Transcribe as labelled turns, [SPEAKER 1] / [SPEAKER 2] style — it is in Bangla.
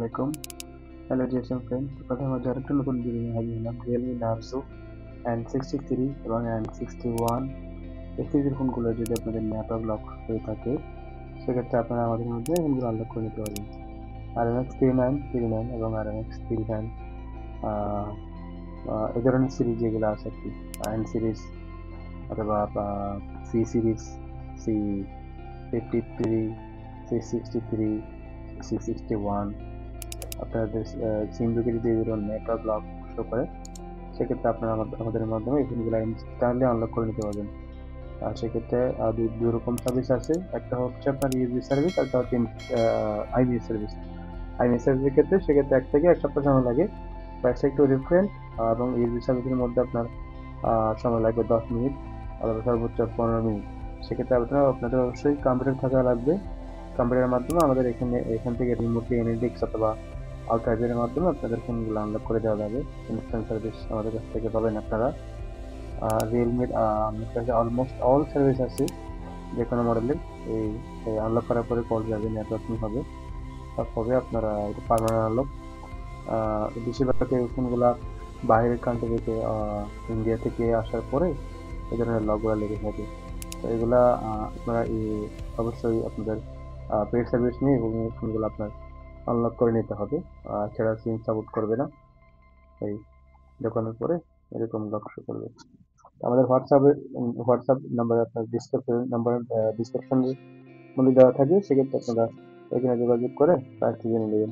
[SPEAKER 1] আলাইকুম। হ্যালো জিএসএম ফ্রেন্ড, কথা মধ্যে আরেকটা নতুন ভিডিও নিয়ে হাজির হলাম। রিয়েলমি নার্জো N63 এবং N61 এই সিরিজের ফোনগুলো যদি আপনাদের নেটওয়ার্ক লক হয়ে থাকে, সেক্ষেত্রে আপনারা আমাদের মধ্যে ফোনগুলো আনলক করে নিতে পারবেন। RMX 39 এবং RMX 39 এই ধরনের সিরিজ যেগুলো আছে আর কি, এন সিরিজ অথবা C series, C53, C63, C61, আপনাদের সিম থেকে যদি এরকম নেটওয়ার্ক লক শো করে, সেক্ষেত্রে আপনারা আমাদের মাধ্যমে এই ফোনগুলো ইনস্ট্যান্টলি আনলক করে নিতে পারবেন। আর সেক্ষেত্রে দুই রকম সার্ভিস আছে। একটা হচ্ছে আপনার ইউএসবি সার্ভিস, একটা হচ্ছে আইবিএস সার্ভিস। আইবিএস সার্ভিসের ক্ষেত্রে সেক্ষেত্রে 1 থেকে 1 সপ্তাহ সময় লাগে, প্রাইসটা একটু ডিফারেন্ট। এবং ইউএসবি সার্ভিসের মধ্যে আপনার সময় লাগবে 10 মিনিট অথবা সর্বোচ্চ 15 মিনিট। সেক্ষেত্রে আপনাদের অবশ্যই কম্পিউটার থাকা লাগবে। কম্পিউটারের মাধ্যমে আমাদের এখান থেকে রিমোটলি এনএডিক্স অথবা আউটরাইডারের মাধ্যমে আপনাদের ফোনগুলো আনলক করে দেওয়া যাবে। ইনস্ট্যান্ট সার্ভিস আমাদের কাছ থেকে পাবেন আপনারা। রিয়েলমির আমাদের কাছে অলমোস্ট অল সার্ভিস আছে, যে কোনো মডেলের। এই আনলক করার পরে কল যাবে, নেটওয়ার্কিং হবে, তারপরে আপনারা পার্মানেন্ট আনলক। বেশিরভাগ এই ফোনগুলা বাইরের কান্ট্রি থেকে, ইন্ডিয়া থেকে আসার পরে এই ধরনের লকগুলো লেগে থাকে। তো এগুলা আপনারা অবশ্যই আপনাদের পেড সার্ভিস নিয়ে এবং ফোনগুলো আপনার আনলক করে নিতে হবে। সেটা সিম সাপোর্ট করবে না। এই দোকানের পরে এরকম লক শো করবে। আমাদের হোয়াটসঅ্যাপ নাম্বার আপনার ডিসক্রিপশনের মধ্যে দেওয়া থাকবে, সেক্ষেত্রে আপনারা এখানে যোগাযোগ করে প্রাইসটি জেনে নেবেন।